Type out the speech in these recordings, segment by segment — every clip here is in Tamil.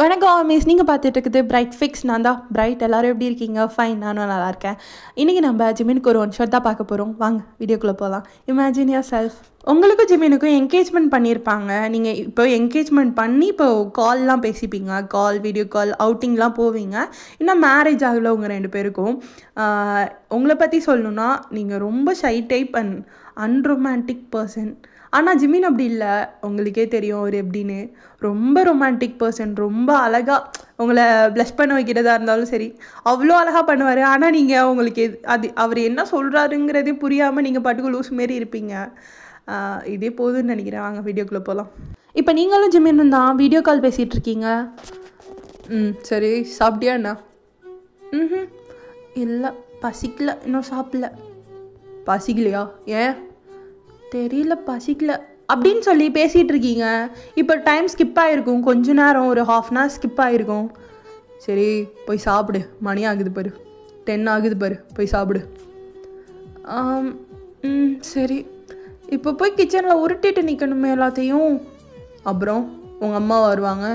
வணக்கம் மிஸ், நீங்கள் பார்த்துட்டு இருக்குது பிரைட் ஃபிக்ஸ். நான் தான் பிரைட். எல்லோரும் எப்படி இருக்கீங்க? ஃபைன், நானும் நல்லா இருக்கேன். இன்றைக்கி நம்ம ஜிமினுக்கு ஒரு 1 ஷாட் தான் பார்க்க போகிறோம். வாங்க வீடியோக்குள்ளே போகலாம். Imagine your self. உங்களுக்கும் ஜிமினுக்கும் என்கேஜ்மெண்ட் பண்ணியிருப்பாங்க. நீங்கள் இப்போ என்கேஜ்மெண்ட் பண்ணி இப்போ கால்லாம் பேசிப்பீங்க, கால், வீடியோ கால், அவுட்டிங்லாம் போவீங்க. இன்னும் மேரேஜ் ஆகலை உங்கள் 2 பேருக்கும். உங்களை பற்றி சொல்லணுன்னா நீங்கள் ரொம்ப shy type and unromantic person. ஆனால் ஜிமின் அப்படி இல்லை, உங்களுக்கே தெரியும் அவர் எப்படின்னு. ரொம்ப ரொமான்டிக் பர்சன், ரொம்ப அழகாக உங்களை ப்ளஷ் பண்ண வைக்கிறதா இருந்தாலும் சரி, அவ்வளோ அழகாக பண்ணுவார். ஆனால் நீங்கள் உங்களுக்கு அது அவர் என்ன சொல்கிறாருங்கிறதே புரியாமல் நீங்கள் பாட்டுக்கு லூஸ் மாரி இருப்பீங்க. இதே போதும்னு நினைக்கிறேன். வாங்க வீடியோக்குள்ளே போகலாம். இப்போ நீங்களும் ஜிமின் தான் வீடியோ கால் பேசிகிட்டு இருக்கீங்க. சரி, சாப்பிட்டியா என்ன? இல்லை, பசிக்கல, இன்னும் சாப்பிடல. பசிக்கலையா? ஏன் தெரியல, பசிக்கல அப்படின்னு சொல்லி பேசிகிட்டு இருக்கீங்க. இப்போ டைம் ஸ்கிப் ஆகிருக்கும், கொஞ்ச நேரம், ஒரு 1/2 hour ஸ்கிப் ஆகிருக்கும். சரி, போய் சாப்பிடு. மணி ஆகுது பாரு, 10 ஆகுது பாரு, போய் சாப்பிடு. சரி, இப்போ போய் கிச்சனில் உருட்டிட்டு நிற்கணுமே எல்லாத்தையும். அப்புறம் உங்கள் அம்மா வருவாங்க,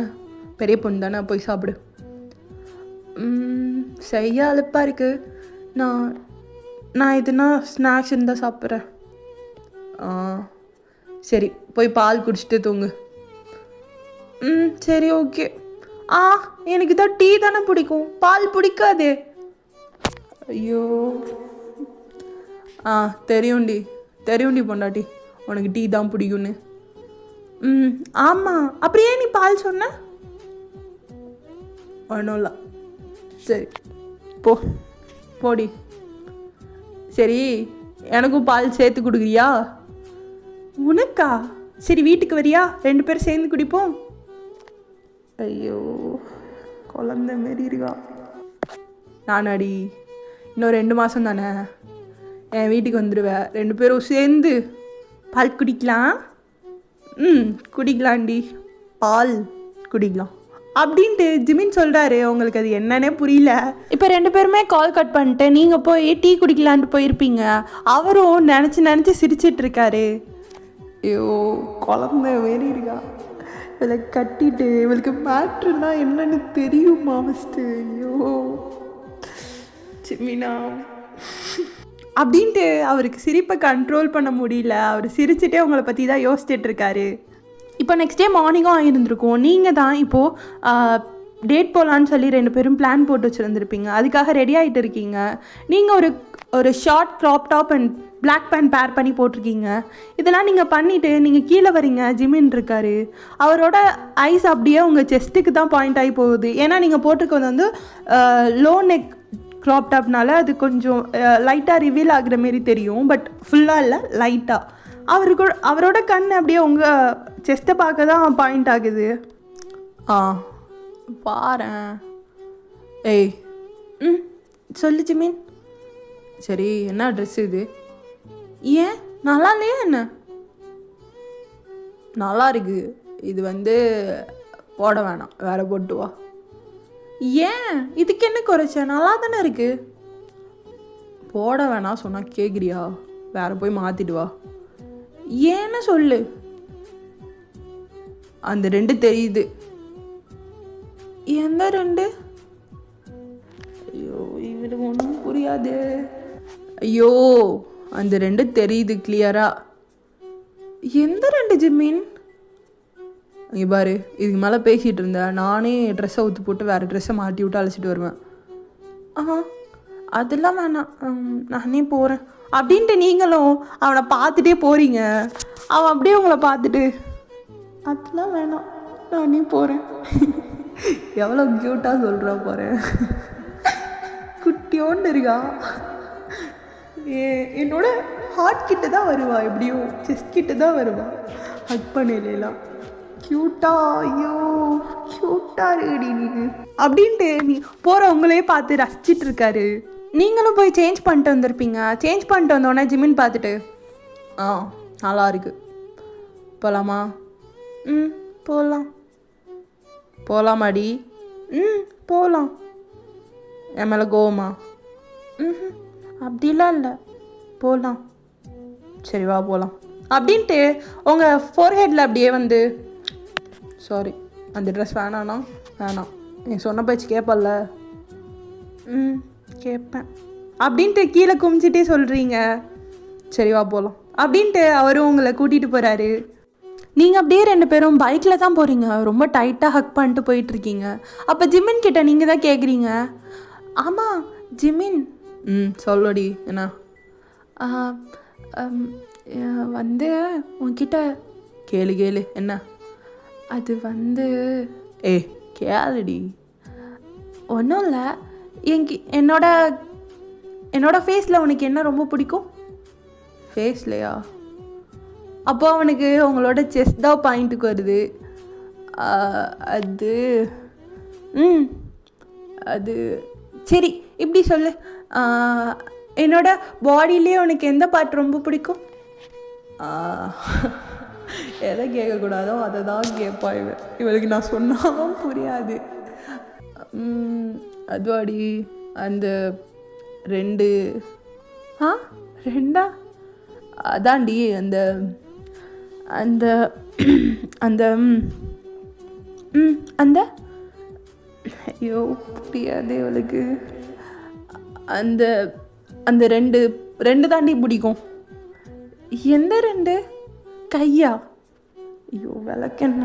பெரிய பொண்ணு தானே, போய் சாப்பிடு. செய்ய அலுப்பாக இருக்குது. நான் எதுனா ஸ்நாக்ஸ் இருந்தால் சாப்பிட்றேன். சரி, போய் பால் குடிச்சிட்டு தூங்கு. சரி, ஓகே. எனக்கு தான் டீ தானே பிடிக்கும், பால் பிடிக்காதே. ஐயோ, தெரியும்டி பொண்டாட்டி, உனக்கு டீ தான் பிடிக்கும்னு. ஆமாம், அப்படியே நீ பால் சொன்ன? ஒன்றும் இல்லை. சரி, போடி. சரி, எனக்கும் பால் சேர்த்து கொடுக்குறியா? உனக்கா? சரி, வீட்டுக்கு வரியா? 2 பேரும் சேர்ந்து குடிப்போம். ஐயோ, குழந்தை மாரி இருக்கா. நானாடி, இன்னும் 2 மாதம் தானே, என் வீட்டுக்கு வந்துடுவேன். 2 பேரும் சேர்ந்து பால் குடிக்கலாம். குடிக்கலாண்டி, பால் குடிக்கலாம் அப்படின்ட்டு ஜிமின் சொல்கிறாரு. உங்களுக்கு அது என்னன்னே புரியல. இப்போ 2 பேருமே கால் கட் பண்ணிட்டு நீங்கள் போய் டீ குடிக்கலான்ட்டு போயிருப்பீங்க. அவரும் நினச்சி சிரிச்சிட்டு இருக்காரு. ஐயோ, குழந்தை மாரி இருக்கா. இவளை கட்டிட்டு இவளுக்கு மேட்ருன்னா என்னன்னு தெரியுமா ஃபஸ்ட்டு? ஐயோ ஜிமினா அப்படின்ட்டு அவருக்கு சிரிப்பை கண்ட்ரோல் பண்ண முடியல. அவர் சிரிச்சுட்டே உங்களை பற்றி தான் யோசிச்சுட்டு இருக்காரு. இப்போ நெக்ஸ்ட் டே மார்னிங்கும் ஆகியிருந்திருக்கும். நீங்கள் தான் இப்போது டேட் போகலான்னு சொல்லி 2 பேரும் பிளான் போட்டு வச்சுருந்துருப்பீங்க. அதுக்காக ரெடி ஆகிட்டு இருக்கீங்க. நீங்கள் ஒரு short crop top and black pant pair பண்ணி போட்டிருக்கீங்க. இதெல்லாம் நீங்கள் பண்ணிவிட்டு நீங்கள் கீழே வரீங்க. ஜிமின் இருக்கார். அவரோட ஐஸ் அப்படியே உங்கள் செஸ்ட்டுக்கு தான் பாயிண்ட் ஆகி போகுது. ஏன்னா நீங்கள் போட்டிருக்கிறது வந்து லோ நெக் க்ராப் டாப்னால அது கொஞ்சம் லைட்டாக ரிவீல் ஆகுற மாரி தெரியும். பட் ஃபுல்லாக இல்லை, லைட்டாக. அவரோட கண் அப்படியே உங்கள் செஸ்ட்டை பார்க்க தான் பாயிண்ட் ஆகுது. பாரேன். ஏய், சொல்லு ஜிமின். சரி, என்ன ட்ரெஸ் இது? ஏன் நல்லா இல்லையா என்ன? நல்லா இருக்கு. இது வந்து போட வேணாம், வேற போட்டு வா. ஏன், இதுக்கு என்ன குறைச்ச? நல்லா தானே இருக்கு. போட வேணாம் சொன்னால் கேட்குறியா? வேற போய் மாற்றிட்டு வா. ஏன்னு சொல்லு. அந்த 2 தெரியுது. எந்த 2? ஐயோ, இவருக்கு ஒன்றும் புரியாது. ஐயோ, அந்த 2 தெரியுது கிளியரா. எந்த 2 ஜிமின்? இங்கே பாரு, இதுக்கு மேலே பேசிகிட்டு இருந்தேன். நானே ட்ரெஸ்ஸை ஊற்றி போட்டு வேறு ட்ரெஸ்ஸை மாட்டி விட்டு அழைச்சிட்டு வருவேன். அதெல்லாம் வேணாம், நானே போகிறேன் அப்படின்ட்டு நீங்களும் அவனை பார்த்துட்டே போகிறீங்க. அவன் அப்படியே உங்களை பார்த்துட்டு, அதெல்லாம் வேணாம், நானே போகிறேன். எவ்வளோ க்யூட்டாக சொல்கிறா போகிறேன். குட்டியோன்னு இருக்கா. என்னோட ஹார்ட் கிட்ட தான் வருவா, எப்படியோ செஸ்ட் கிட்ட தான் வருவா. ஹக் பண்ணலாம் க்யூட்டா. ஐயோ, க்யூட்டா இருக்குடி நீ அப்படின்ட்டு நீ போகிற உங்களையே பார்த்து ரசிச்சிட்டு இருக்காரு. நீங்களும் போய் சேஞ்ச் பண்ணிட்டு வந்திருப்பீங்க. சேஞ்ச் பண்ணிட்டு வந்தோடனே ஜிமின் பார்த்துட்டு, நல்லா இருக்கு, போகலாமா? போகலாமாடி? போகலாம். என் மேலே கோவமா? அப்படிலாம் இல்லை, போகலாம். சரி வா போகலாம் அப்படின்ட்டு உங்கள் ஃபோர்ஹெட்டில் அப்படியே வந்து, சாரி அந்த ட்ரெஸ் வேணாண்ணா வேணாம், நீ சொன்ன பேச்சு கேட்பல்ல. கேட்பேன் அப்படின்ட்டு கீழே குமிச்சிட்டே சொல்கிறீங்க. சரி வா போகலாம் அப்படின்ட்டு அவரும் உங்களை கூட்டிகிட்டு போகிறாரு. நீங்கள் அப்படியே 2 பேரும் பைக்கில் தான் போகிறீங்க. ரொம்ப டைட்டாக ஹக் பண்ணிட்டு போயிட்டுருக்கீங்க. அப்போ ஜிமின் கிட்ட நீங்கள் தான் கேட்குறீங்க. ஆமாம் ஜிமின். சொல்லடி என்ன? வந்து உன்கிட்ட கேளு என்ன? அது வந்து கேளுடி. ஒன்றும் இல்லை, என்னோட ஃபேஸில் உனக்கு என்ன ரொம்ப பிடிக்கும்? ஃபேஸ்லையா? அப்போ அவனுக்கு உங்களோட செஸ்ட் தான் பாயிண்ட்டுக்கு வருது. அது அது சரி இப்படி சொல்லு, என்னோட பாடியிலே உனக்கு எந்த பார்ட் ரொம்ப பிடிக்கும்? எதை கேட்கக்கூடாதோ அதை தான் கேட்பா இவளுக்கு நான் சொன்னாலும் புரியாது. அதுவாடி அந்த 2 2 அதாண்டி அந்த அந்த அந்த அந்த ஐயோ புரியாது இவளுக்கு. அந்த அந்த 2 தாண்டி பிடிக்கும். எந்த 2? கையா? ஐயோ விளக்கென்ன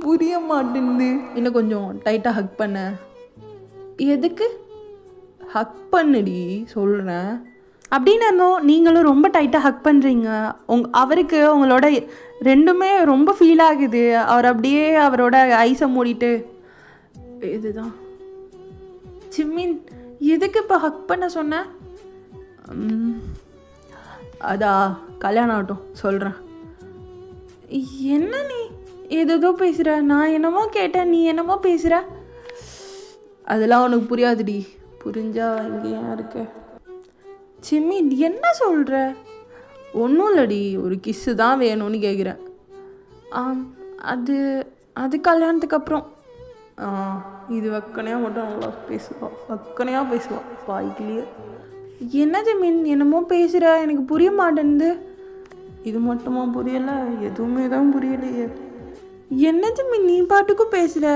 புரிய மாட்டேங்குது. இன்னும் கொஞ்சம் டைட்டாக ஹக் பண்ண. எதுக்கு? ஹக் பண்ணுடி சொல்கிறேன் அப்படின்னு. நீங்களும் ரொம்ப டைட்டாக ஹக் பண்ணுறீங்க. அவருக்கு உங்களோட 2மே ரொம்ப ஃபீல் ஆகுது. அவர் அப்படியே அவரோட ஐஸை மூடிட்டு இதுதான் ஜிமின் எதுக்கு இப்போ ஹக் பண்ண சொன்ன? அதா கல்யாணம் ஆகட்டும் சொல்கிறேன். என்ன நீ ஏதோ பேசுகிற? நான் என்னமோ கேட்டேன், நீ என்னமோ பேசுகிற. அதெல்லாம் உனக்கு புரியாதுடி. புரிஞ்சா இங்கேயா இருக்க? ஜிமின் என்ன சொல்கிற? ஒன்றும் இல்லடி, ஒரு கிஸ்ஸு தான் வேணும்னு கேட்குறேன். அது கல்யாணத்துக்கு அப்புறம். இது வக்கனையாக மட்டும் நல்லா வக்கனையாக பேசுவா வாய்க்கிலேயே. என்ன ஜிமின் என்னமோ பேசுகிற, எனக்கு புரிய மாட்டேன்து. இது மட்டுமா புரியலை? எதுவுமே தான் புரியலையே. என்ன ஜிமின் நீ பாட்டுக்கும் பேசுகிற?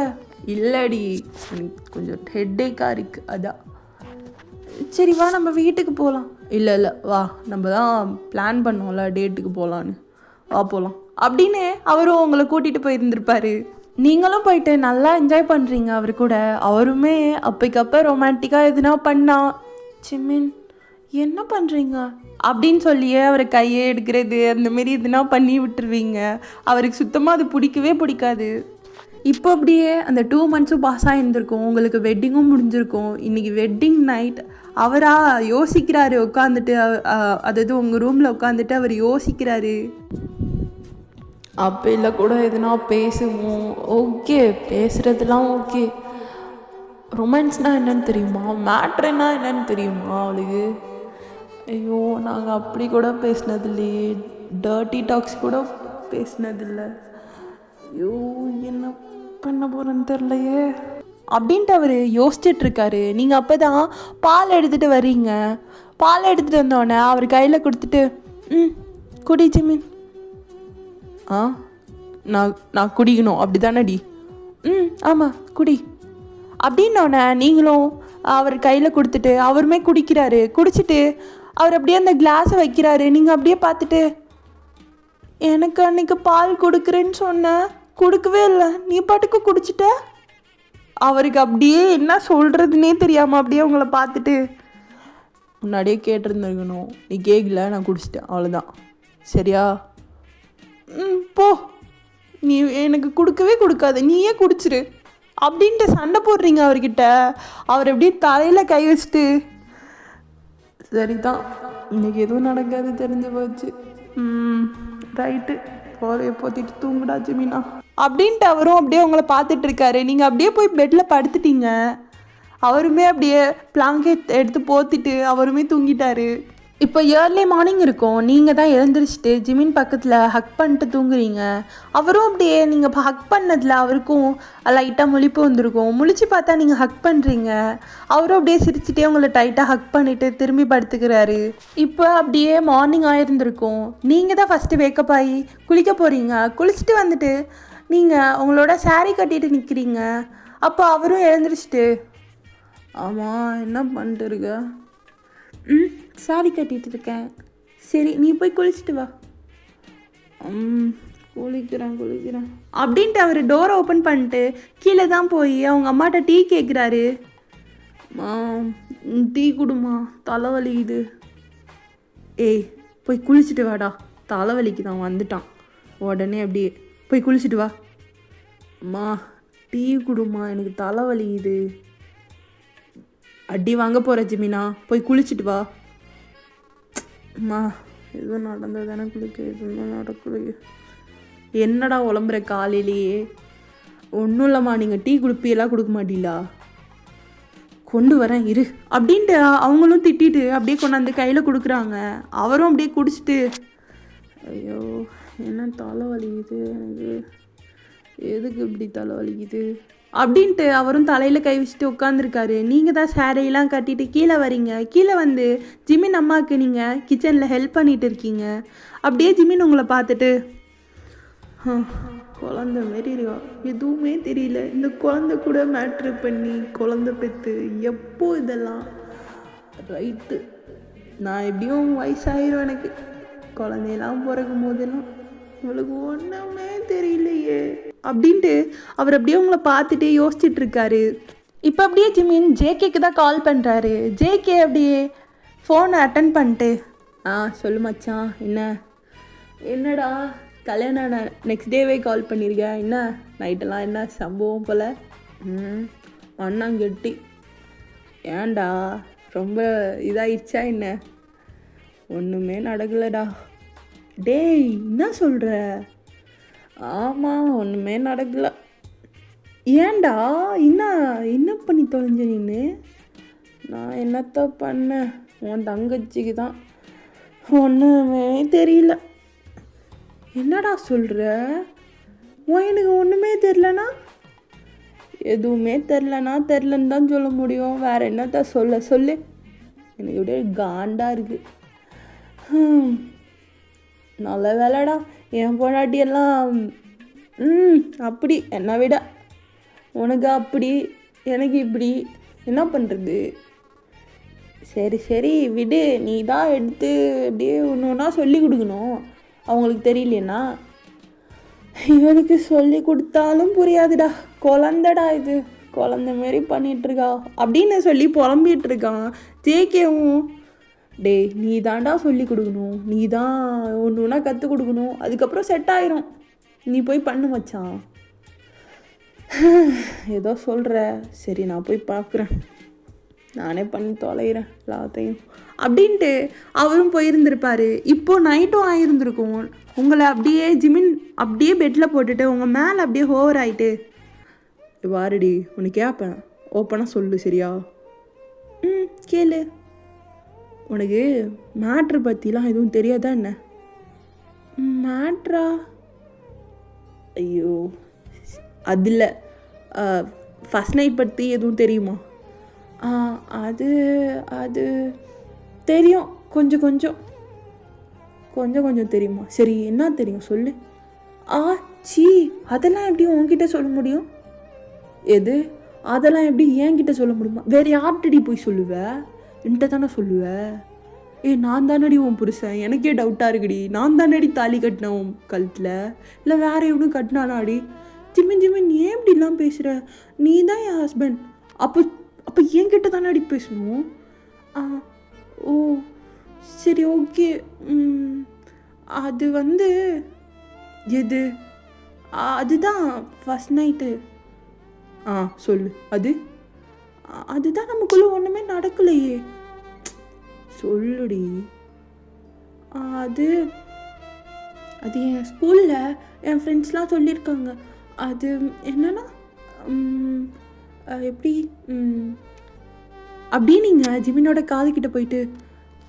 இல்லடி எனக்கு கொஞ்சம் ஹெட்டேக்காக இருக்குது அதான். சரி வா நம்ம வீட்டுக்கு போகலாம். இல்லை வா, நம்ம தான் பிளான் பண்ணோம்ல டேட்டுக்கு போகலான்னு, வா போகலாம் அப்படின்னு அவரும் உங்களை கூட்டிகிட்டு போயிருந்திருப்பாரு. நீங்களும் போயிட்டு நல்லா என்ஜாய் பண்ணுறீங்க அவர் கூட. அவருமே அப்பைக்கப்போ ரொமான்டிக்காக எதுனா பண்ணா ஜிமின் என்ன பண்ணுறீங்க அப்படின்னு சொல்லியே அவரை கையே எடுக்கிறது அந்தமாரி எதுனா பண்ணி விட்டுருவீங்க. அவருக்கு சுத்தமாக அது பிடிக்காது. இப்போ அப்படியே அந்த 2 months பாஸ் ஆகிருந்திருக்கும். உங்களுக்கு வெட்டிங்கும் முடிஞ்சிருக்கும். இன்றைக்கி வெட்டிங் நைட். அவராக யோசிக்கிறாரு உட்காந்துட்டு, அதாவது உங்கள் ரூமில் உட்காந்துட்டு அவர் யோசிக்கிறாரு. அப்போ இல்லை கூட எதுனா பேசுவோம். Okay பேசுகிறதுலாம் okay. ரொமான்ஸ்னால் என்னன்னு தெரியுமா? மேட்ருன்னா என்னன்னு தெரியுமா அவளுக்கு? ஐயோ நாங்கள் அப்படி கூட பேசினதில்லையே, டர்ட்டி டாக்ஸ் கூட பேசினதில்லை. ஐயோ என்ன பண்ண போகிறேன்னு தெரிலையே அப்படின்ட்டு அவர் யோசிச்சுட்ருக்காரு. நீங்கள் அப்போ தான் பால் எடுத்துகிட்டு வர்றீங்க. பால் எடுத்துகிட்டு வந்தோடனே அவர் கையில் கொடுத்துட்டு குடி ஜிமின். நான் குடிக்கணும் அப்படி தானடி? ஆமாம் குடி அப்படின்னோடனே நீங்களும் அவர் கையில் கொடுத்துட்டு அவருமே குடிக்கிறாரு. குடிச்சிட்டு அவர் அப்படியே அந்த கிளாஸை வைக்கிறாரு. நீங்கள் அப்படியே பார்த்துட்டு எனக்கு அன்றைக்கி பால் கொடுக்குறேன்னு சொன்னேன், கொடுக்கவே இல்லை, நீ பாட்டுக்கு குடிச்சிட்ட. அவருக்கு அப்படியே என்ன சொல்கிறதுனே தெரியாமல் அப்படியே உங்களை பார்த்துட்டு, முன்னாடியே கேட்டிருந்துருக்கணும், நீ கேட்கல, நான் குடிச்சிட்டேன், அவ்வளோதான் சரியா? போ, நீ எனக்கு கொடுக்கவே கொடுக்காத, நீயே குடிச்சிரு அப்படின்ட்டு சண்டை போடுறீங்க அவர்கிட்ட. அவர் எப்படியே தலையில் கை வச்சுட்டு, சரிதான் இன்னைக்கு எதுவும் நடக்காது தெரிஞ்சு போச்சு, ரைட்டு போலையை போத்திட்டு தூங்குடா ஜிமினா அப்படின்ட்டு அவரும் அப்படியே உங்களை பார்த்துட்டு இருக்காரு. நீங்கள் அப்படியே போய் பெட்டில் படுத்துட்டீங்க. அவருமே அப்படியே பிளாங்கெட் எடுத்து போத்திட்டு அவருமே தூங்கிட்டாரு. இப்போ ஏர்லி மார்னிங் இருக்கும். நீங்கள் தான் எழுந்திரிச்சிட்டு ஜிமின் பக்கத்தில் ஹக் பண்ணிட்டு தூங்குறீங்க. அவரும் அப்படியே நீங்கள் ஹக் பண்ணதில் அவருக்கும் லைட்டாக முழிப்பு வந்திருக்கும். முழிச்சு பார்த்தா நீங்கள் ஹக் பண்ணுறீங்க. அவரும் அப்படியே சிரிச்சுட்டே உங்களை டைட்டாக ஹக் பண்ணிவிட்டு திரும்பி படுத்துக்கிறாரு. இப்போ அப்படியே மார்னிங் ஆகிருந்திருக்கும். நீங்கள் தான் ஃபஸ்ட்டு வேக்கப் ஆகி குளிக்க போகிறீங்க. குளிச்சுட்டு வந்துட்டு நீங்கள் உங்களோட saree கட்டிட்டு நிற்கிறீங்க. அப்போ அவரும் எழுந்திரிச்சிட்டு, ஆமாம் என்ன பண்ணிட்டு இருக்க? saree கட்டிட்டு இருக்கேன். சரி நீ போய் குளிச்சுட்டு வா. குளிக்கிறேன் அப்படின்ட்டு அவர் டோரை ஓப்பன் பண்ணிட்டு கீழே தான் போய் அவங்க அம்மாட்ட டீ கேட்குறாரு. டீ குடுமா, தலைவலிக்குது. ஏய் போய் குளிச்சுட்டு வாடா, தலைவலிக்கு தான் வந்துட்டான். உடனே அப்படியே போய் குளிச்சுட்டு வா. அம்மா டீ குடுமா, எனக்கு தலைவலிக்குது. அடி வாங்க போகிற ஜிமினா, போய் குளிச்சுட்டு வா. அம்மா எதுவும் நடந்தது தானே குளிக்க, எதுவும் நடக்கலையே. என்னடா உளம்புற காலையிலேயே? ஒன்றும் இல்லைம்மா, நீங்கள் டீ குடிப்பியெல்லாம் கொடுக்க மாட்டீங்களா? கொண்டு வரேன் இரு அப்படின்ட்டு அவங்களும் திட்டிட்டு அப்படியே கொண்டாந்து கையில் கொடுக்குறாங்க. அவரும் அப்படியே குடிச்சிட்டு, ஐயோ என்ன தலை வலிக்குது எனக்கு, எதுக்கு இப்படி தலை வலிக்குது அப்படின்ட்டு அவரும் தலையில் கை வச்சுட்டு உட்காந்துருக்காரு. நீங்கள் தான் சாரியெல்லாம் கட்டிட்டு கீழே வரீங்க. கீழே வந்து ஜிமின் அம்மாவுக்கு நீங்கள் கிச்சனில் ஹெல்ப் பண்ணிகிட்டு இருக்கீங்க. அப்படியே ஜிமின் உங்களை பார்த்துட்டு, குழந்த மாரி இருக்கா, எதுவுமே தெரியல, இந்த குழந்தை கூட மேட்ரு பண்ணி குழந்தை பெற்று எப்போ இதெல்லாம் ரைட்டு, நான் எப்படியும் வயசாயிரும் எனக்கு, குழந்தையெல்லாம் பிறக்கும் போதெல்லாம் உங்களுக்கு ஒன்றுமே தெரியலையே அப்படின்ட்டு அவர் அப்படியே உங்களை பார்த்துட்டே யோசிச்சுட்டு இருக்காரு. இப்போ அப்படியே ஜிமின் ஜேகேக்கு தான் கால் பண்ணுறாரு. ஜேகே அப்படியே ஃபோனை அட்டன் பண்ணிட்டு, சொல்லு மச்சான், என்னடா கல்யாணம் நெக்ஸ்ட் டேவே கால் பண்ணியிருக்கேன், என்ன நைட்டெல்லாம் என்ன சம்பவம் போல்? அண்ணாங்கெட்டி, ஏன்டா ரொம்ப இதாகிடுச்சா என்ன? ஒன்றுமே நடக்கலடா. டேய் என்ன சொல்கிற? ஆமாம் ஒன்றுமே நடக்கல. ஏன்டா என்ன பண்ணி தொலைஞ்ச நீன்னு? நான் என்னத்த பண்ணேன், உன் தங்கச்சிக்கு தான் ஒன்றுமே தெரியல. என்னடா சொல்கிற? எனக்கு ஒன்றுமே தெரிலனா? எதுவுமே தெரிலன்னு தான் சொல்ல முடியும், வேறு என்னத்த சொல்லு. எனக்கு இப்படியே காண்டாக இருக்குது. நல்ல வேலைடா, என் பொண்டாட்டியெல்லாம் அப்படி, என்னை விட உனக்கு அப்படி எனக்கு இப்படி, என்ன பண்ணுறது? சரி விடு, நீ தான் எடுத்து அப்படியே ஒன்று ஒன்றா சொல்லி கொடுக்கணும். அவங்களுக்கு தெரியலையேண்ணா, இவனுக்கு சொல்லி கொடுத்தாலும் புரியாதுடா, குழந்தடா இது, குழந்த மாரி பண்ணிகிட்ருக்கா அப்படின்னு சொல்லி புலம்பிகிட்டு இருக்கான். ஜேகேவும், டேய் நீ தாண்டா சொல்லி கொடுக்கணும், நீ தான் ஒன்று ஒன்றா கற்றுக் கொடுக்கணும், அதுக்கப்புறம் செட் ஆயிரும், நீ போய் பண்ணு மச்சான். ஏதோ சொல்கிற, சரி நான் போய் பார்க்குறேன், நானே பண்ணி தொலைகிறேன் எல்லாத்தையும் அப்படின்ட்டு அவரும் போயிருந்திருப்பார். இப்போது நைட்டும் ஆகியிருந்திருக்கும். உங்களை அப்படியே ஜிமின் அப்படியே பெட்டில் போட்டுட்டு உங்கள் மேலே அப்படியே ஹோவர் ஆகிட்டு, வாரடி உனக்கு கேட்பேன், ஓப்பனாக சொல்லு சரியா? கேளு. உனக்கு மேட்ரு பற்றிலாம் எதுவும் தெரியாதா என்ன? மேட்ரா? ஐயோ அதில் ஃபஸ்ட் நைட் பற்றி எதுவும் தெரியுமா? அது தெரியும், கொஞ்சம் தெரியுமா? சரி என்ன தெரியும் சொல்லு. சீ அதெல்லாம் எப்படி உன்கிட்ட சொல்ல முடியும்? எது அதெல்லாம் எப்படி என்கிட்ட சொல்ல முடியுமா? வேறு யார்கிட்டடி போய் சொல்லுவ? என்கிட்ட தானே சொல்லுவ. நான் தானடி உன் புருஷன், எனக்கே டவுட்டாக இருக்குடி, நான் தானடி தாலி கட்டினேன் உன் கழுத்தில், இல்லை வேறு எவனும் கட்டினானாடி? ஜிமின் ஏன் இப்படிலாம் பேசுகிற? நீ தான் என் ஹஸ்பண்ட், அப்போ என்கிட்ட தானே அடி பேசணும். ஓ சரி ஓகே. அது வந்து எது? அதுதான் ஃபஸ்ட் நைட்டு. சொல்லு. அதுதான் நமக்குள்ளே ஒன்றுமே நடக்கலையே, சொல்லுடி. அது என் ஸ்கூலில் என் ஃப்ரெண்ட்ஸ்லாம் சொல்லியிருக்காங்க. அது என்னன்னா எப்படி அப்படி நீங்கள் ஜிமினோட காதுகிட்ட போயிட்டு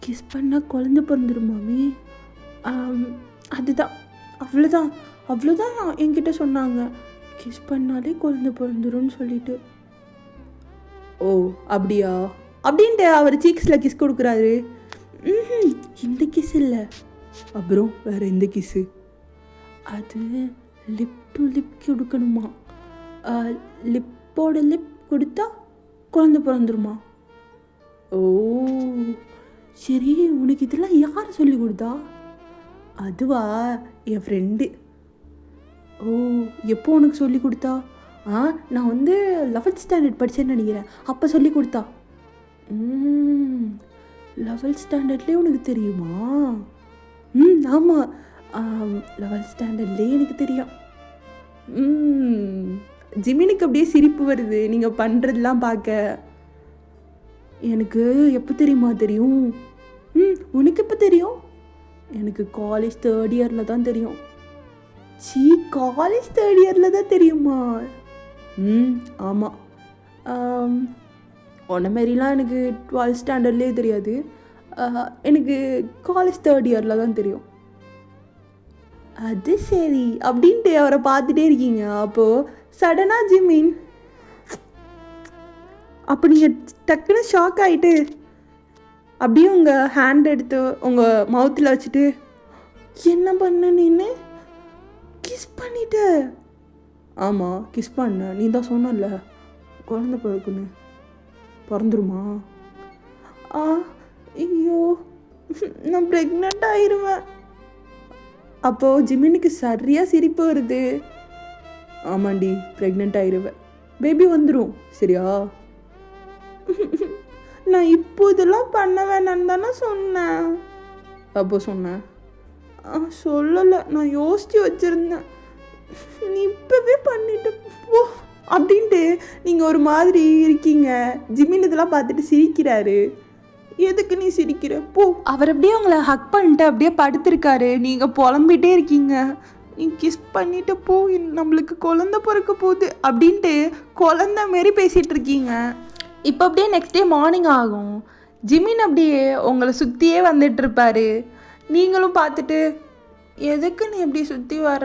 கிஸ் பண்ணால் குழந்த பிறந்துருமாமே, அதுதான் அவ்வளோதான் என்கிட்ட சொன்னாங்க, கிஸ் பண்ணாலே குழந்த பிறந்துரும்னு சொல்லிட்டு. ஓ அப்படியா அப்படின்ட்டு அவர் சீக்ஸில் கிஸ் கொடுக்குறாரு. இந்த கிஸ் இல்லை, அப்புறம் வேறு எந்த கிஸ்ஸு? அது லிப் டு லிப் கொடுக்கணுமா? லிப்போட லிப் கொடுத்தா குழந்தை பிறந்துருமா? ஓ சரி, உனக்கு இதெல்லாம் யார் சொல்லி கொடுத்தா? அதுவா, என் ஃப்ரெண்டு. ஓ எப்போ உனக்கு சொல்லி கொடுத்தா? நான் 11th ஸ்டாண்டர்ட் படித்தேன்னு நினைக்கிறேன், அப்போ சொல்லி கொடுத்தா. 11th ஸ்டாண்டர்ட்லேயே உனக்கு தெரியுமா? ஆமாம், 11th ஸ்டாண்டர்ட்லேயே எனக்கு தெரியும். ஜிமினுக்கு அப்படியே சிரிப்பு வருது நீங்கள் பண்ணுறதுலாம் பார்க்க. எனக்கு எப்போ தெரியுமா தெரியும்? உனக்கு எப்போ தெரியும்? எனக்கு காலேஜ் 3rd இயரில் தான் தெரியும். காலேஜ் 3rd இயரில் தான் தெரியுமா? ஆமாம். உன்ன மாரிலாம் எனக்கு 12th ஸ்டாண்டர்ட்லேயே தெரியாது. எனக்கு காலேஜ் 3rd இயரில் தான் தெரியும். அது சரி அப்படின்ட்டு அவரை பார்த்துட்டே இருக்கீங்க. அப்போது சடனாக ஜிமின், அப்போ நீங்கள் டக்குன்னு ஷாக் ஆகிட்டு அப்படியே உங்கள் ஹேண்ட் எடுத்து உங்கள் மவுத்தில் வச்சுட்டு என்ன பண்ண நீன்னு கிஸ் பண்ணிட்ட. ஆமாம், கிஸ் பண்ண. நீ தான் சொன்னல குழந்தை பிறக்குன்னு. பிறந்துருமா? ஐயோ நான் ப்ரெக்னென்ட் ஆயிடுவேன். அப்போது ஜிமினுக்கு சரியாக சிரிப்பு வருது. ஆமாண்டி, ப்ரெக்னென்ட் ஆயிடுவேன், பேபி வந்துடும் சரியா? நான் இப்போ இதெல்லாம் பண்ண வேணான்னு தானே சொன்னேன். அப்போ சொன்னேன்? சொல்லலை, நான் யோசித்து வச்சுருந்தேன். நீ இப்போவே பண்ணிட்டு போ அப்படின்ட்டு நீங்கள் ஒரு மாதிரி இருக்கீங்க. ஜிமின் இதெல்லாம் பார்த்துட்டு சிரிக்கிறாரு. எதுக்கு நீ சிரிக்கிற? போ. அவர் அப்படியே உங்களை ஹக் பண்ணிட்டு அப்படியே படுத்திருக்காரு. நீங்கள் புலம்பிகிட்டே இருக்கீங்க. நீ கிஸ் பண்ணிட்டு போ, நம்மளுக்கு குழந்தை பிறக்க போகுது அப்படின்ட்டு குழந்தை மாரி பேசிகிட்டு இருக்கீங்க. இப்போ அப்படியே நெக்ஸ்ட் டே மார்னிங் ஆகும். ஜிமின் அப்படியே உங்களை சுற்றியே வந்துட்டுருப்பாரு. நீங்களும் பார்த்துட்டு எதுக்கு நீ எப்படி சுற்றி வர?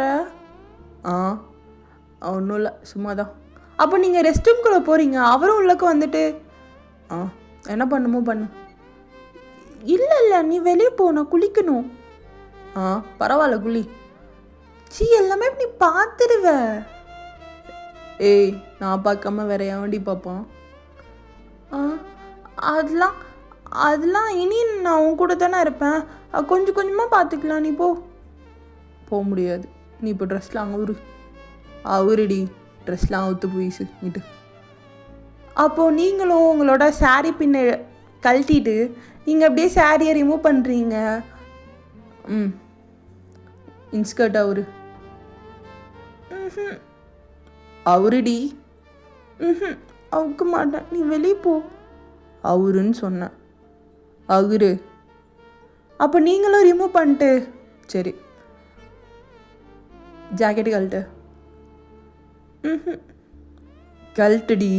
ஒன்றும் இல்லை, சும்மா தான். அப்போ நீங்கள் ரெஸ்ட் ரூம்குள்ளே போகிறீங்க. அவரும் உள்ளக்க வந்துட்டு என்ன பண்ணுமோ பண்ணு. இல்லை நீ வெளியே போ, நான் குளிக்கணும். பரவாயில்ல குளி. எல்லாமே நீ பார்த்துடுவ. ஏய், நான் பார்க்காம வேற எவன்டி பார்ப்பான்? அதெல்லாம் இனி நான் உன் கூட தானே இருப்பேன், கொஞ்சம் கொஞ்சமாக பார்த்துக்கலாம். நீ போக முடியாது. நீ இப்போ ட்ரெஸ்லாம் அவருடி ட்ரெஸ்லாம் அவுத்து போயிசு நீட்டு. அப்போது நீங்களும் உங்களோட சாரீ பின்ன கழட்டிட்டு நீங்கள் அப்படியே சாரியை ரிமூவ் பண்ணுறீங்க. இன்ஸ்கர்ட் அவருடி. அவுக்க மாட்டேன், நீ வெளியே போ. அவருன்னு சொன்னேன். அவரு. அப்போ நீங்களும் ரிமூவ் பண்ணிட்டு சரி ஜாக்கெட்டு கழட்டு. கழட்டுடி,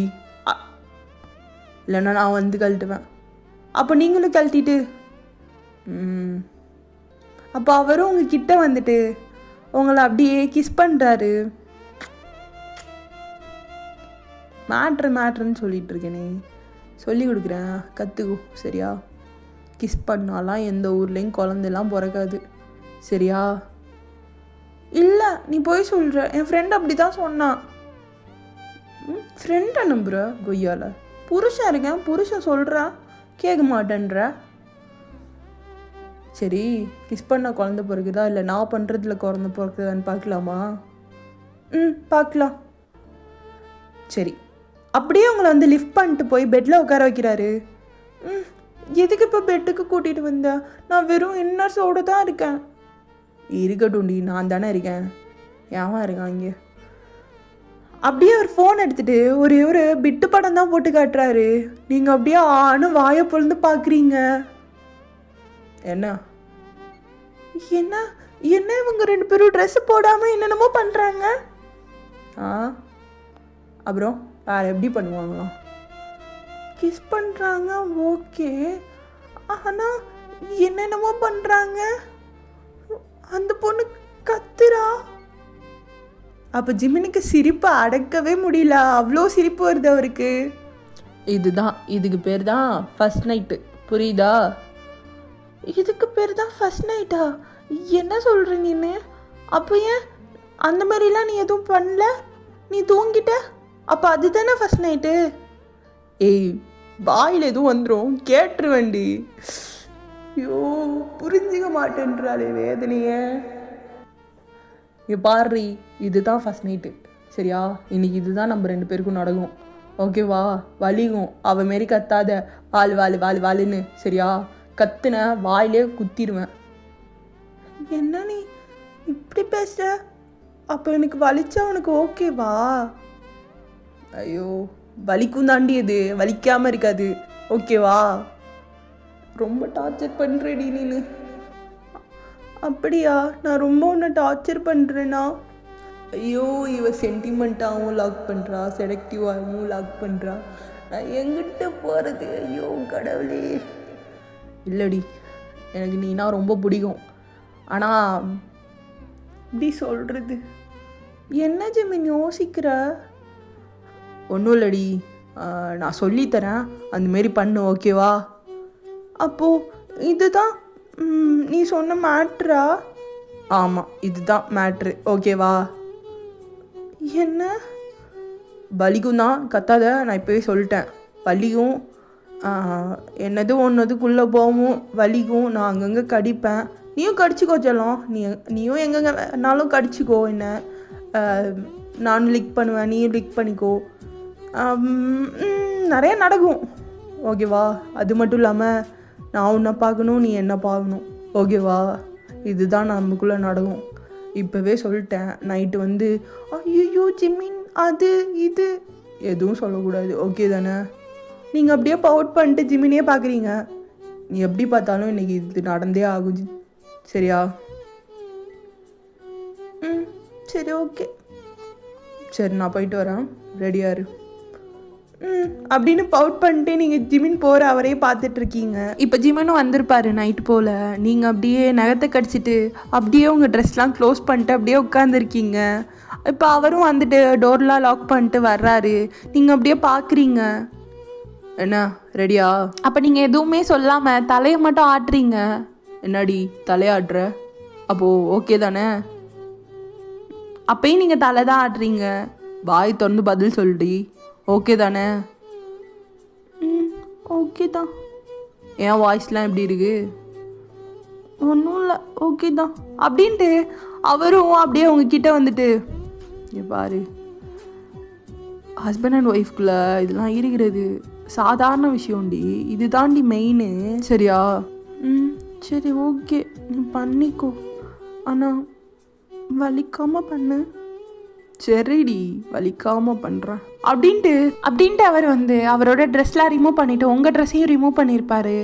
இல்லைன்னா நான் கழட்டுவேன். அப்போ நீங்களும் கழட்டிட்டு அப்போ அவரும் உங்ககிட்ட வந்துட்டு உங்களை அப்படியே கிஸ் பண்ணுறாரு. மேட்ருன்னு சொல்லிட்டு இருக்கேனே, சொல்லி கொடுக்குறேன், கற்றுக்கோ சரியா? கிஸ் பண்ணாலாம் எந்த ஊர்லேயும் குழந்தைலாம் பிறக்காது சரியா? இல்லை, நீ போய் சொல்கிற. என் ஃப்ரெண்ட் அப்படி தான் சொன்னான். ஃப்ரெண்டை நம்புற கொய்யால? புருஷன் இருக்கேன், புருஷன் சொல்கிறான், கேட்க மாட்டேன்ற. சரி, கிஸ் பண்ண குழந்தை பிறகுதா இல்லை நான் பண்ணுறதுல குழந்தை பிறகுதான்னு பார்க்கலாமா? பார்க்கலாம். சரி, அப்படியே உங்களை லிஃப்ட் பண்ணிட்டு போய் பெட்டில் உட்கார வைக்கிறாரு. எதுக்கு இப்போ பெட்டுக்கு கூட்டிகிட்டு வந்தா? நான் வெறும் இன்னர்ஸோடு தான் இருக்கேன். இருக்கட்டும்டி, நான் தானே இருக்கேன், ஏன் இருக்கான் இங்கே? அப்படியே ஒரு ஃபோன் எடுத்துகிட்டு ஒரு பிட்டு படம் தான் போட்டு காட்டுறாரு. நீங்கள் அப்படியே வாயை பொழுது பார்க்குறீங்க. என்ன இவங்க 2 பேரும் ட்ரெஸ்ஸு போடாமல் என்னென்னமோ பண்ணுறாங்க. அப்புறம் வேறு எப்படி பண்ணுவாங்களாம்? கிஸ் பண்ணுறாங்க, ஓகே. ஆனால் என்னென்னமோ பண்ணுறாங்க. அந்த பொண்ணு கத்துறா. அப்போ ஜிமினுக்கு சிரிப்பை அடக்கவே முடியல, அவ்வளோ சிரிப்பு வருது அவருக்கு. இதுக்கு பேர் தான் ஃபர்ஸ்ட் நைட்டு, புரியுதா? இதுக்கு பேர் தான் ஃபர்ஸ்ட் நைட்டா? என்ன சொல்கிற நீன்னு? அப்போ ஏன் அந்த மாதிரிலாம் நீ எதுவும் பண்ணல, நீ தூங்கிட்ட. அப்போ அதுதானே ஃபஸ்ட் நைட்டு? ஏய், வாயில் எதுவும் வந்துடும், கேட்டுருவேண்டி. ஐயோ, புரிஞ்சிக்க மாட்டேன்றாளே வேதனைய. இங்கே பாரு, இதுதான் ஃபஸ்ட் நைட்டு சரியா? இன்னைக்கு இதுதான் நம்ம 2 பேருக்கும் நடக்கும், ஓகேவா? வலிக்கும், அவ மாரி கத்தாத, வால் வால் வால் வாலுன்னு சரியா? கத்துன வாயிலே குத்திடுவேன். என்ன நீ இப்படி பேசுற? அப்போ எனக்கு வலிச்சா உனக்கு ஓகேவா? ஐயோ, வலிக்கும் தாண்டி, இது வலிக்காமல் இருக்காது, ஓகேவா? ரொம்ப டார்ச்சர் பண்ணுறேடி நீனு. அப்படியா? நான் ரொம்ப உன்னை டார்ச்சர் பண்ணுறேன்னா? ஐயோ, இவ சென்டிமெண்ட்டாகவும் லாக் பண்ணுறா, செலக்டிவாகவும் லாக் பண்ணுறா. நான் எங்கிட்ட போகிறது? ஐயோ கடவுளே. இல்லடி, எனக்கு நீனா ரொம்ப பிடிக்கும். ஆனால் இப்படி சொல்கிறது என்ன ஜெமின் யோசிக்கிற? ஒன்றும் இல்லடி, நான் சொல்லித்தரேன், அந்தமாரி பண்ணு, ஓகேவா? அப்போது இதுதான் நீ சொன்ன மேட்ரா? ஆமாம், இதுதான் மேட்ரு, ஓகேவா? என்ன? வலிக்கும் தான், கத்தாத, நான் இப்போவே சொல்லிட்டேன். வலிக்கும், என்னது ஒன்றதுக்குள்ளே போகும், வலிக்கும், நான் அங்கங்கே கடிப்பேன். நீயும் கடிச்சிக்கோ செல்லம், நீயும் எங்கெங்கே வேணாலும் கடிச்சிக்கோ. என்ன நானும் லிக் பண்ணுவேன், நீயும் லிக் பண்ணிக்கோ. நிறைய நடக்கும், ஓகேவா? அது மட்டும் இல்லாமல் நான் உன்னை பார்க்கணும், நீ என்ன பார்க்கணும், ஓகேவா? இதுதான் நமக்குள்ளே நடக்கும். இப்போவே சொல்லிட்டேன். நைட்டு வந்து ஐயோ ஜிமின் அது இது எதுவும் சொல்லக்கூடாது, ஓகே தானே? நீங்கள் அப்படியே பவுட் பண்ணிட்டு ஜிமினே பார்க்குறீங்க. நீ எப்படி பார்த்தாலும் இன்றைக்கி இது நடந்தே ஆகும், சரியா? சரி, ஓகே. சரி, நான் போயிட்டு வரேன், ரெடியாக இரு. அப்படின்னு பவுட் பண்ணிட்டு நீங்கள் ஜிமின் போகிற அவரே பார்த்துட்ருக்கீங்க. இப்போ ஜிமினும் வந்திருப்பாரு நைட்டு போல். நீங்கள் அப்படியே நகத்தை கடிச்சிட்டு அப்படியே உங்கள் ட்ரெஸ்லாம் க்ளோஸ் பண்ணிட்டு அப்படியே உட்காந்துருக்கீங்க. இப்போ அவரும் வந்துட்டு டோர்லாம் லாக் பண்ணிட்டு வர்றாரு. நீங்கள் அப்படியே பார்க்குறீங்க. என்ன ரெடியா? அப்போ நீங்கள் எதுவுமே சொல்லாமல் தலையை மட்டும் ஆட்டுறீங்க. என்னடி தலையாடுற? அப்போது ஓகே தானே? அப்பயும் நீங்கள் தலை தான் ஆடுறீங்க. வாய் திறந்து பதில் சொல்லுடி, ஓகே தானே? ஓகே தான். என் வாய்ஸ்லாம் எப்படி இருக்கு? ஒன்றும் இல்லை, ஓகே தான் அப்படின்ட்டு அவரும் அப்படியே உங்ககிட்ட வந்துட்டு, பாரு, ஹஸ்பண்ட் அண்ட் ஒய்ஃப்குள்ளே இதெல்லாம் இருக்கிறது சாதாரண விஷயம்டி, இது தாண்டி மெயினு, சரியா? சரி, ஓகே, நீ பண்ணிக்கோ, ஆனால் வலிக்காமல் பண்ணு. சரிடி, வலிக்காமல் பண்ணுறேன் அப்படின்ட்டு அவர் வந்து அவரோட ட்ரெஸ்லாம் ரிமூவ் பண்ணிவிட்டு உங்கள் ட்ரெஸ்ஸையும் ரிமூவ் பண்ணியிருப்பாரு.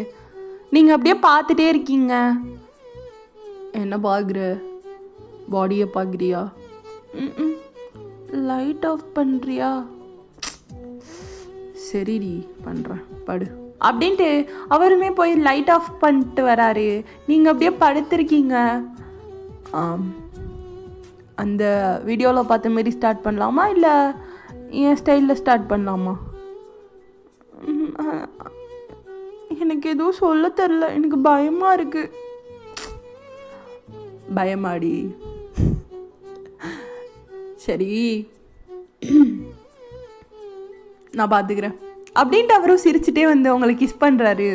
நீங்கள் அப்படியே பார்த்துட்டே இருக்கீங்க. என்ன பார்க்குற? பாடியை பார்க்குறியா? லைட் ஆஃப் பண்ணுறியா? சரிடி, பண்ணுறேன், படு அப்படின்ட்டு அவருமே போய் லைட் ஆஃப் பண்ணிட்டு வராரு. நீங்கள் அப்படியே படுத்திருக்கீங்க. அந்த வீடியோவில் பார்த்த மாரி ஸ்டார்ட் பண்ணலாமா, இல்லை என் ஸ்டைலில் ஸ்டார்ட் பண்ணலாமா? எனக்கு எதுவும் சொல்ல தெரில, எனக்கு பயமாக இருக்குது. பயமாடி? சரி, நான் பார்த்துக்கிறேன் அப்படின்ட்டு அவரும் சிரிச்சுட்டே வந்து உங்களை கிஸ் பண்ணுறாரு.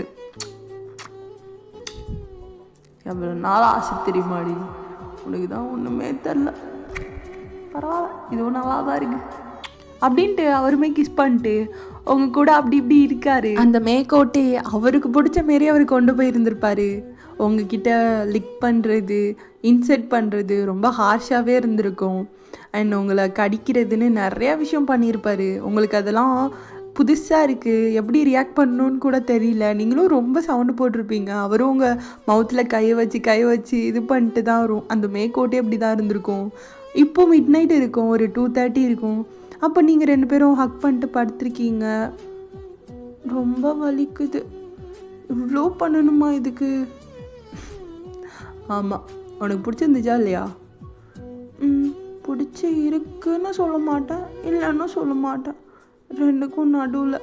எவ்வளோ நாள் ஆசை தெரியுமாடி உனக்கு தான், ஒன்றுமே தெரில, பரவாயில்ல, இதுவும் நல்லா தான் இருக்குது அப்படின்ட்டு அவருமே கிஸ் பண்ணிட்டு உங்க கூட அப்படி இப்படி இருக்காரு. அந்த மேக்கோட்டே அவருக்கு பிடிச்ச மாரி அவர் கொண்டு போயிருந்திருப்பாரு. உங்ககிட்ட லிக் பண்ணுறது, இன்செர்ட் பண்ணுறது ரொம்ப ஹார்ஷாகவே இருந்திருக்கும். அண்ட் உங்களை கடிக்கிறதுன்னு நிறையா விஷயம் பண்ணியிருப்பார். உங்களுக்கு அதெல்லாம் புதுசாக இருக்குது, எப்படி ரியாக்ட் பண்ணணுன்னு கூட தெரியல. நீங்களும் ரொம்ப சவுண்டு போட்டிருப்பீங்க. அவரும் உங்கள் மவுத்தில் கையை வச்சு இது பண்ணிட்டு தான் வரும். அந்த மேக்கோட்டே அப்படி தான் இருந்திருக்கும். இப்போ மிட் நைட் இருக்கும், ஒரு 2:30 இருக்கும். அப்போ நீங்கள் 2 பேரும் ஹக் பண்ணிட்டு படுத்துருக்கீங்க. ரொம்ப வலிக்குது. இவ்வளோ பண்ணணுமா இதுக்கு? ஆமாம், உனக்கு பிடிச்சிருந்துச்சா இல்லையா? பிடிச்சி இருக்குன்னு சொல்ல மாட்டேன், இல்லைன்னு சொல்ல மாட்டேன், ரெண்டுக்கும் நடுவில்.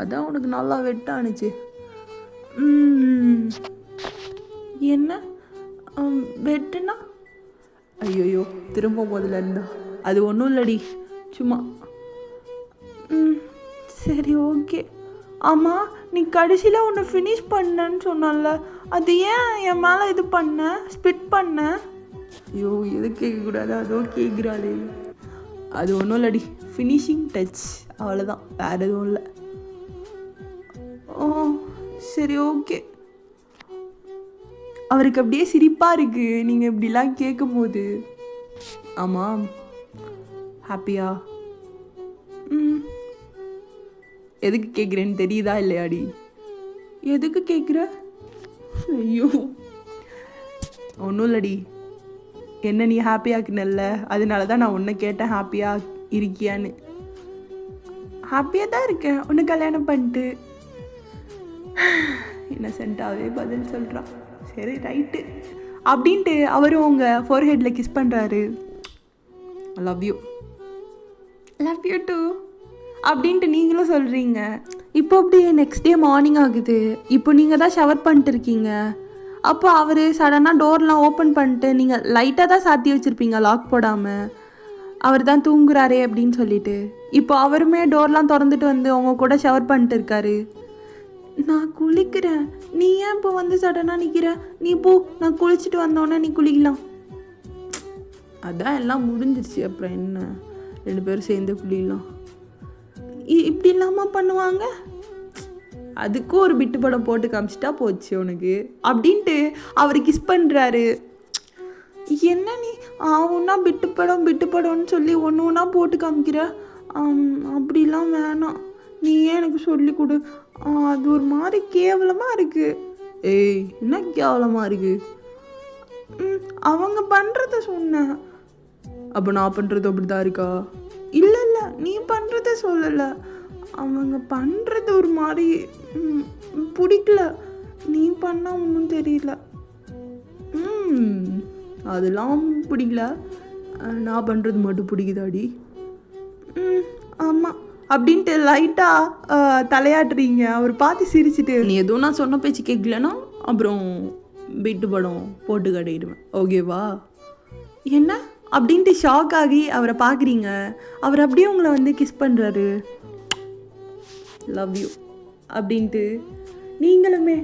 அதான் உனக்கு நல்லா வெட்டானுச்சு. என்ன வெட்டுனா? ஐயோ திரும்ப முதல்ல இருந்தா அது ஒன்றும் இல்லடி சும்மா. சரி ஓகே. ஆமாம் நீ கடைசியில் ஒன்று ஃபினிஷ் பண்ணேன்னு சொன்னால, அது ஏன் என் மேலே இது பண்ண ஸ்பிட் பண்ண? ஐயோ எது கேட்கக்கூடாது, அதோ கேட்குறாளே. அது ஒன்றும் இல்லடி, ஃபினிஷிங் டச் அவ்வளோதான், வேறு எதுவும் இல்லை. ஓ சரி ஓகே. அவருக்கு அப்படியே சிரிப்பாக இருக்குது நீங்கள் இப்படிலாம் கேட்கும்போது. ஆமாம் ஹாப்பியா? எதுக்கு கேட்குறேன்னு தெரியுதா இல்லையாடி? எதுக்கு கேட்குற? ஐயோ ஒன்றும் இல்லடி, என்ன நீ ஹாப்பியாக்குனல்ல, அதனால தான் நான் உன்னை கேட்டேன் ஹாப்பியாக இருக்கியான்னு. ஹாப்பியாக தான் இருக்கேன் உன்னை கல்யாணம் பண்ணிட்டு. இன்னசென்ட்டாகவே பதில் சொல்கிறான். சரி ரைட்டு அப்படின்ட்டு அவரும் உங்கள் ஃபோர்ஹெட்டில் கிஸ் பண்ணுறாரு. லவ் யூ டூ அப்படின்ட்டு நீங்களும் சொல்கிறீங்க. இப்போ அப்படியே நெக்ஸ்ட் டே மார்னிங் ஆகுது. இப்போ நீங்கள் தான் ஷவர் பண்ணிட்டு இருக்கீங்க. அப்போ அவர் சடனாக டோர்லாம் ஓப்பன் பண்ணிட்டு, நீங்கள் லைட்டாக தான் சாத்தி வச்சுருப்பீங்க லாக் போடாமல், அவர் தான் தூங்குறாரே அப்படின்னு சொல்லிட்டு. இப்போ அவருமே டோர்லாம் திறந்துட்டு வந்து அவங்க கூட ஷவர் பண்ணிட்டு இருக்காரு. நான் குளிக்கிறேன், நீ ஏன் இப்போ வந்து சடனாக நிற்கிற? நீ போ, நான் குளிச்சுட்டு வந்தோன்னே நீ குளிக்கலாம். அதான் எல்லாம் முடிஞ்சிருச்சு, அப்புறம் என்ன, 2 பேரும் சேர்ந்து குளிக்கலாம். இப்படி இல்லாமல் பண்ணுவாங்க? அதுக்கும் ஒரு பிட்டு படம் போட்டு காமிச்சிட்டா போச்சு உனக்கு அப்படின்ட்டு அவர் கிஸ் பண்ணுறாரு. என்ன நீ ஒன்றா பிட்டு படம்னு சொல்லி ஒன்று ஒன்றா போட்டு காமிக்கிற? அப்படிலாம் வேணாம், நீ ஏன் எனக்கு சொல்லி கொடு. அது ஒரு மாதிரி கேவலமாக இருக்குது. ஏய் என்ன கேவலமாக இருக்குது? அவங்க பண்ணுறத சொன்னேன். அப்போ நான் பண்ணுறது அப்படி தான் இருக்கா? இல்லை நீ பண்ணுறத சொல்லலை, அவங்க பண்ணுறது ஒரு மாதிரி பிடிக்கல. நீ பண்ணால் ஒன்றும் தெரியல. அதெல்லாம் பிடிக்கல, நான் பண்ணுறது மட்டும் பிடிக்குதாடி? ஆமாம் அப்படின்ட்டு லைட்டாக தலையாட்டுறீங்க. அவர் பார்த்து சிரிச்சுட்டு, நீ எதுவும் நான் சொன்ன பேச்சு கேட்கலன்னா அப்புறம் பிட்டு படம் போட்டு கட்டிடுவேன், ஓகேவா? என்ன அப்படின்ட்டு ஷாக் ஆகி அவரை பார்க்குறீங்க. அவர் அப்படியே உங்களை வந்து கிஸ் பண்ணுறாரு. லவ் யூ அப்படின்ட்டு நீங்களுமே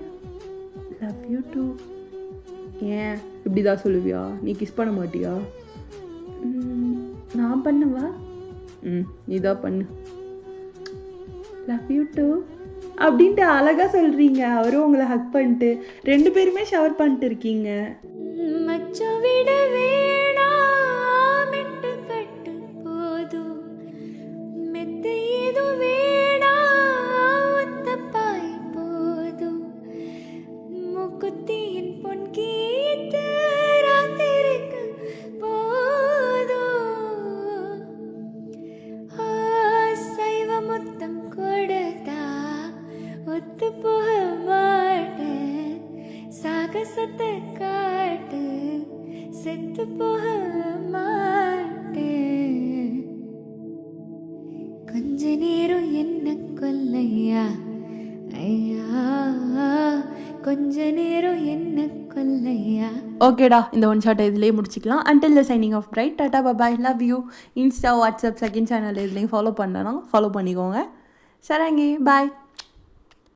லவ் யூ டூ. ஏன் இப்படி தான் சொல்லுவியா? நீ கிஸ் பண்ண மாட்டியா? நான் பண்ணுவா? நீ தான் பண்ணு. லவ் யூ டூ அப்படின்ட்டு அழகாக சொல்கிறீங்க. அவரும் உங்களை ஹக் பண்ணிட்டு 2 பேருமே ஷவர் பண்ணிட்டு இருக்கீங்க. மச்சம் விட வேணா மெட்டு கட்டு போதும், மெத்த ஏதோ வேணா ஒத்த பாய் போதும், முக்குத்தியின் பொன் கீத்து ராத்திரிக்கு போதும், சைவ மொத்தம் கொடுத்தா ஒத்து போக மாட்டேன், சாகசத்தை காட்டு செத்து போக மாட்டேன், கொஞ்ச நேரம் என்ன கொல்லையா ஐயா, கொஞ்ச நேரம் என்ன கொல்லையா. ஓகேடா, இந்த ஒன் ஷாட் இதுலேயே முடிச்சிக்கலாம். Until the shining of bright, tata bye bye, love you. Insta, WhatsApp, second channel இதுலேயும் ஃபாலோ பண்ணலாம், ஃபாலோ பண்ணிக்கோங்க. சரங்கி பாய்.